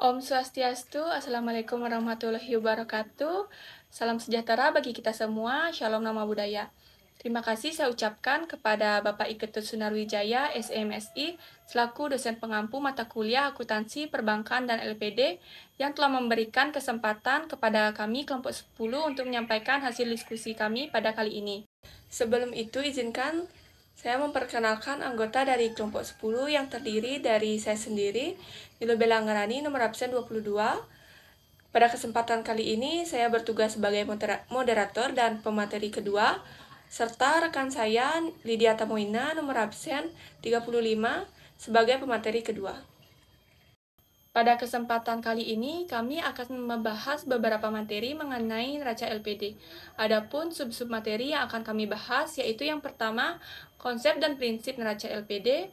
Om Swastiastu, Assalamualaikum warahmatullahi wabarakatuh. Salam sejahtera bagi kita semua, Shalom Nama Budaya. Terima kasih saya ucapkan kepada Bapak Iketut Sunarwijaya, SMSI, selaku dosen pengampu mata kuliah akuntansi, perbankan, dan LPD, yang telah memberikan kesempatan kepada kami kelompok 10 untuk menyampaikan hasil diskusi kami pada kali ini. Sebelum itu, izinkan saya memperkenalkan anggota dari kelompok 10 yang terdiri dari saya sendiri, Nilo Belanggarani, nomor absen 22. Pada kesempatan kali ini, saya bertugas sebagai moderator dan pemateri kedua, serta rekan saya, Lydia Tamoina, nomor absen 35, sebagai pemateri kedua. Pada kesempatan kali ini, kami akan membahas beberapa materi mengenai neraca LPD. Adapun sub-sub materi yang akan kami bahas, yaitu yang pertama, konsep dan prinsip neraca LPD,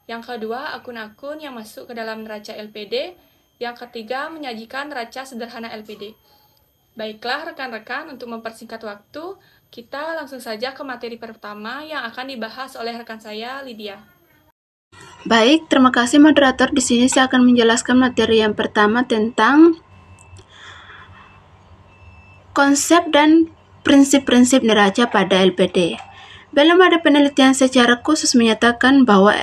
yang kedua, akun-akun yang masuk ke dalam neraca LPD, yang ketiga, menyajikan neraca sederhana LPD. Baiklah rekan-rekan, untuk mempersingkat waktu, kita langsung saja ke materi pertama yang akan dibahas oleh rekan saya, Lydia. Baik, terima kasih moderator. Di sini saya akan menjelaskan materi yang pertama tentang konsep dan prinsip-prinsip neraca pada LPD. Belum ada penelitian secara khusus menyatakan bahwa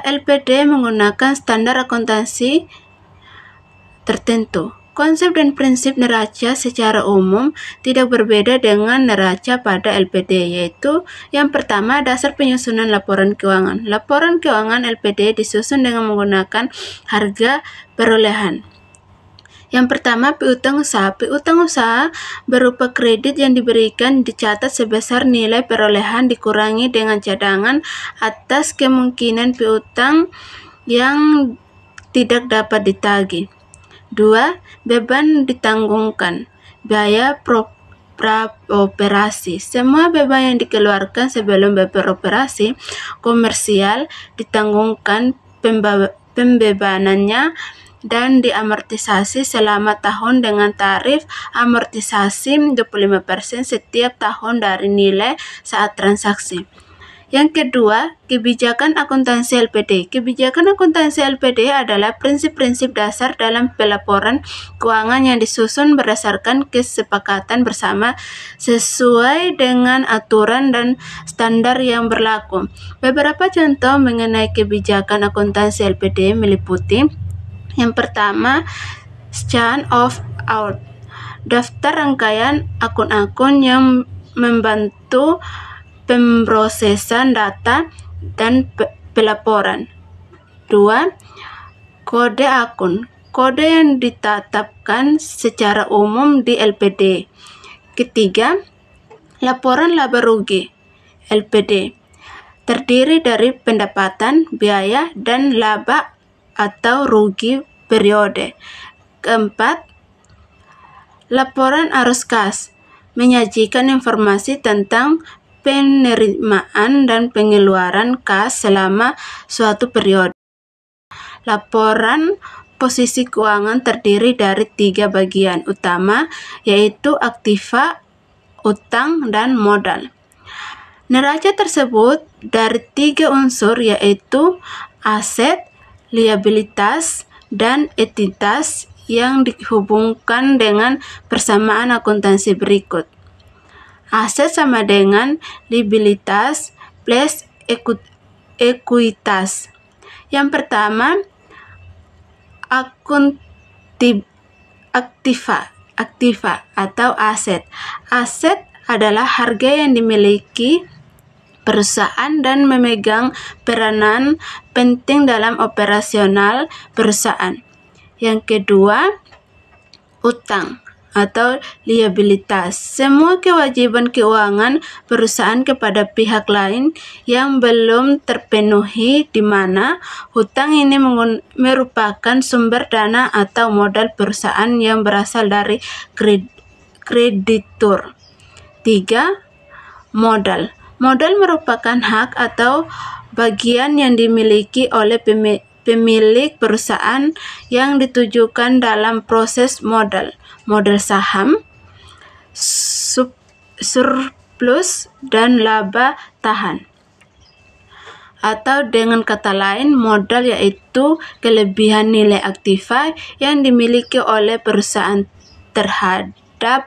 LPD menggunakan standar akuntansi tertentu. Konsep dan prinsip neraca secara umum tidak berbeda dengan neraca pada LPD, yaitu yang pertama, dasar penyusunan laporan keuangan. Laporan keuangan LPD disusun dengan menggunakan harga perolehan. Yang pertama, piutang usaha. Piutang usaha berupa kredit yang diberikan dicatat sebesar nilai perolehan dikurangi dengan cadangan atas kemungkinan piutang yang tidak dapat ditagih. 2. Beban ditanggungkan. Biaya praoperasi. Semua beban yang dikeluarkan sebelum beroperasi komersial ditanggungkan pembebanannya dan diamortisasi selama tahun dengan tarif amortisasi 25% setiap tahun dari nilai saat transaksi. Yang kedua, kebijakan akuntansi LPD. Kebijakan akuntansi LPD adalah prinsip-prinsip dasar dalam pelaporan keuangan yang disusun berdasarkan kesepakatan bersama sesuai dengan aturan dan standar yang berlaku. Beberapa contoh mengenai kebijakan akuntansi LPD meliputi: yang pertama, scan of out, daftar rangkaian akun-akun yang membantu pemrosesan data dan pelaporan. 2. Kode akun, kode yang ditetapkan secara umum di LPD. Ketiga, laporan laba rugi LPD terdiri dari pendapatan, biaya, dan laba atau rugi periode. Keempat, laporan arus kas menyajikan informasi tentang penerimaan dan pengeluaran kas selama suatu periode. Laporan posisi keuangan terdiri dari 3 bagian utama, yaitu aktiva, utang, dan modal. Neraca tersebut dari 3 unsur, yaitu aset, liabilitas, dan entitas yang dihubungkan dengan persamaan akuntansi berikut. Aset sama dengan liabilitas plus ekuitas. Yang pertama, aktiva atau aset. Aset adalah harga yang dimiliki perusahaan dan memegang peranan penting dalam operasional perusahaan. Yang kedua, utang atau liabilitas. Semua kewajiban keuangan perusahaan kepada pihak lain yang belum terpenuhi, di mana hutang ini merupakan sumber dana atau modal perusahaan yang berasal dari kreditur. 3. Modal. Modal merupakan hak atau bagian yang dimiliki oleh pemilik perusahaan yang ditujukan dalam proses modal saham, surplus, dan laba tahan. Atau dengan kata lain, modal yaitu kelebihan nilai aktiva yang dimiliki oleh perusahaan terhadap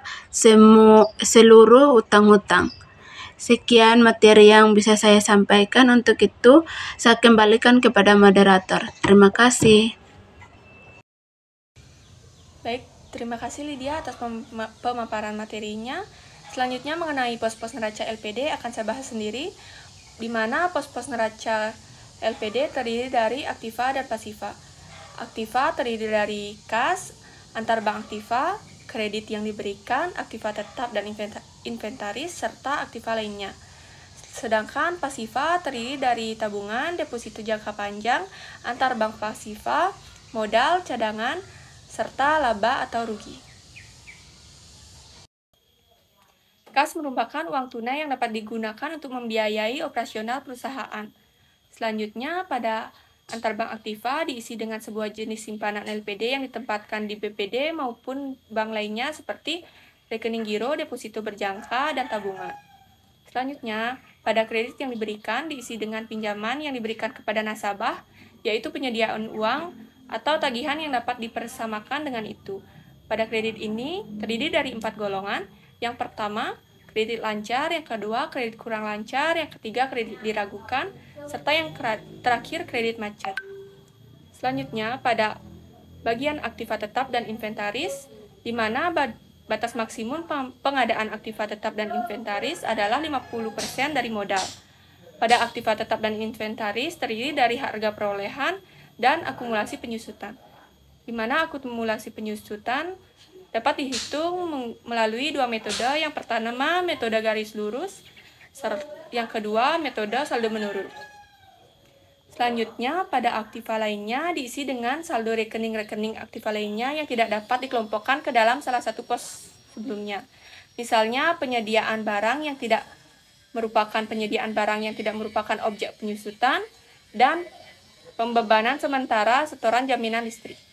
seluruh utang-utang. Sekian materi yang bisa saya sampaikan. Untuk itu, saya kembalikan kepada moderator. Terima kasih. Baik, terima kasih Lydia atas pemaparan materinya. Selanjutnya mengenai pos-pos neraca LPD akan saya bahas sendiri, di mana pos-pos neraca LPD terdiri dari aktiva dan pasiva. Aktiva terdiri dari kas, antar bank aktiva, kredit yang diberikan, aktiva tetap dan inventaris, serta aktiva lainnya. Sedangkan pasiva terdiri dari tabungan, deposito jangka panjang, antar bank pasiva, modal, cadangan, serta laba atau rugi. Kas merupakan uang tunai yang dapat digunakan untuk membiayai operasional perusahaan. Selanjutnya, pada antar bank aktiva diisi dengan sebuah jenis simpanan LPD yang ditempatkan di BPD maupun bank lainnya seperti rekening giro, deposito berjangka, dan tabungan. Selanjutnya, pada kredit yang diberikan diisi dengan pinjaman yang diberikan kepada nasabah, yaitu penyediaan uang atau tagihan yang dapat dipersamakan dengan itu. Pada kredit ini terdiri dari 4 golongan. Yang pertama, kredit lancar, yang kedua, kredit kurang lancar, yang ketiga, kredit diragukan, serta yang terakhir, kredit macet. Selanjutnya, pada bagian aktiva tetap dan inventaris, di mana batas maksimum pengadaan aktiva tetap dan inventaris adalah 50% dari modal. Pada aktiva tetap dan inventaris terdiri dari harga perolehan dan akumulasi penyusutan, di mana akumulasi penyusutan dapat dihitung melalui dua metode. Yang pertama, metode garis lurus, yang kedua, metode saldo menurun. Selanjutnya, pada aktiva lainnya diisi dengan saldo rekening-rekening aktiva lainnya yang tidak dapat dikelompokkan ke dalam salah satu pos sebelumnya. Misalnya, penyediaan barang yang tidak merupakan objek penyusutan, dan pembebanan sementara setoran jaminan listrik.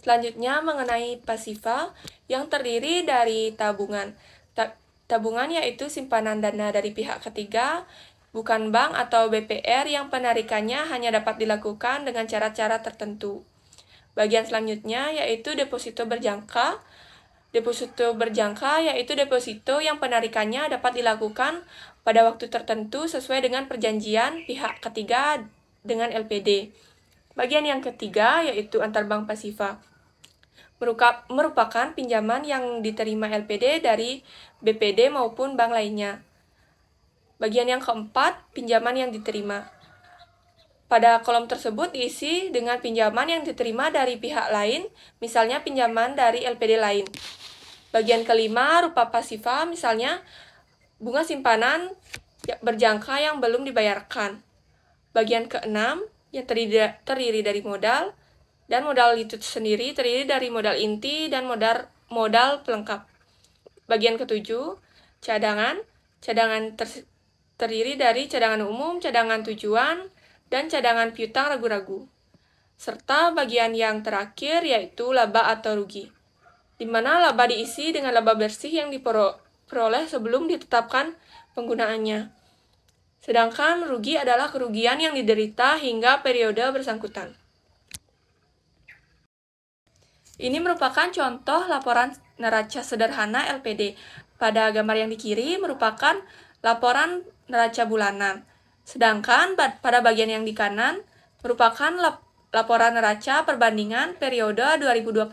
Selanjutnya mengenai pasiva yang terdiri dari tabungan. Tabungan yaitu simpanan dana dari pihak ketiga, bukan bank atau BPR yang penarikannya hanya dapat dilakukan dengan cara-cara tertentu. Bagian selanjutnya yaitu deposito berjangka. Deposito berjangka yaitu deposito yang penarikannya dapat dilakukan pada waktu tertentu sesuai dengan perjanjian pihak ketiga dengan LPD. Bagian yang ketiga yaitu antar bank pasiva. Merupakan pinjaman yang diterima LPD dari BPD maupun bank lainnya. Bagian yang keempat, pinjaman yang diterima. Pada kolom tersebut diisi dengan pinjaman yang diterima dari pihak lain, misalnya pinjaman dari LPD lain. Bagian kelima, rupa pasiva, misalnya bunga simpanan berjangka yang belum dibayarkan. Bagian keenam, yang terdiri dari modal, dan modal itu sendiri terdiri dari modal inti dan modal pelengkap. Bagian ketujuh, cadangan. Cadangan terdiri dari cadangan umum, cadangan tujuan, dan cadangan piutang ragu-ragu. Serta bagian yang terakhir yaitu laba atau rugi, di mana laba diisi dengan laba bersih yang diperoleh sebelum ditetapkan penggunaannya. Sedangkan rugi adalah kerugian yang diderita hingga periode bersangkutan. Ini merupakan contoh laporan neraca sederhana LPD. Pada gambar yang di kiri merupakan laporan neraca bulanan. Sedangkan pada bagian yang di kanan merupakan laporan neraca perbandingan periode 2022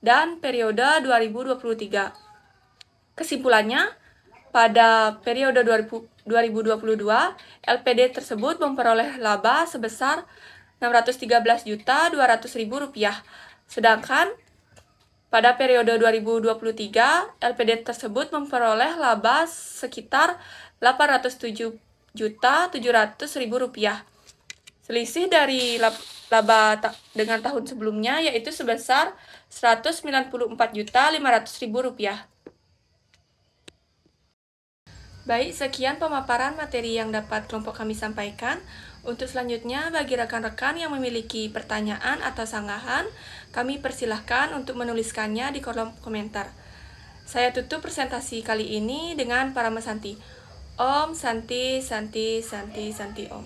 dan periode 2023. Kesimpulannya, pada periode 2022, LPD tersebut memperoleh laba sebesar Rp613.200.000. Sedangkan pada periode 2023, LPD tersebut memperoleh laba sekitar Rp807.700.000. Selisih dari laba dengan tahun sebelumnya yaitu sebesar Rp194.500.000. Baik, sekian pemaparan materi yang dapat kelompok kami sampaikan. Untuk selanjutnya, bagi rekan-rekan yang memiliki pertanyaan atau sanggahan, kami persilahkan untuk menuliskannya di kolom komentar. Saya tutup presentasi kali ini dengan Paramesanti. Om Santi Santi Santi Santi Om.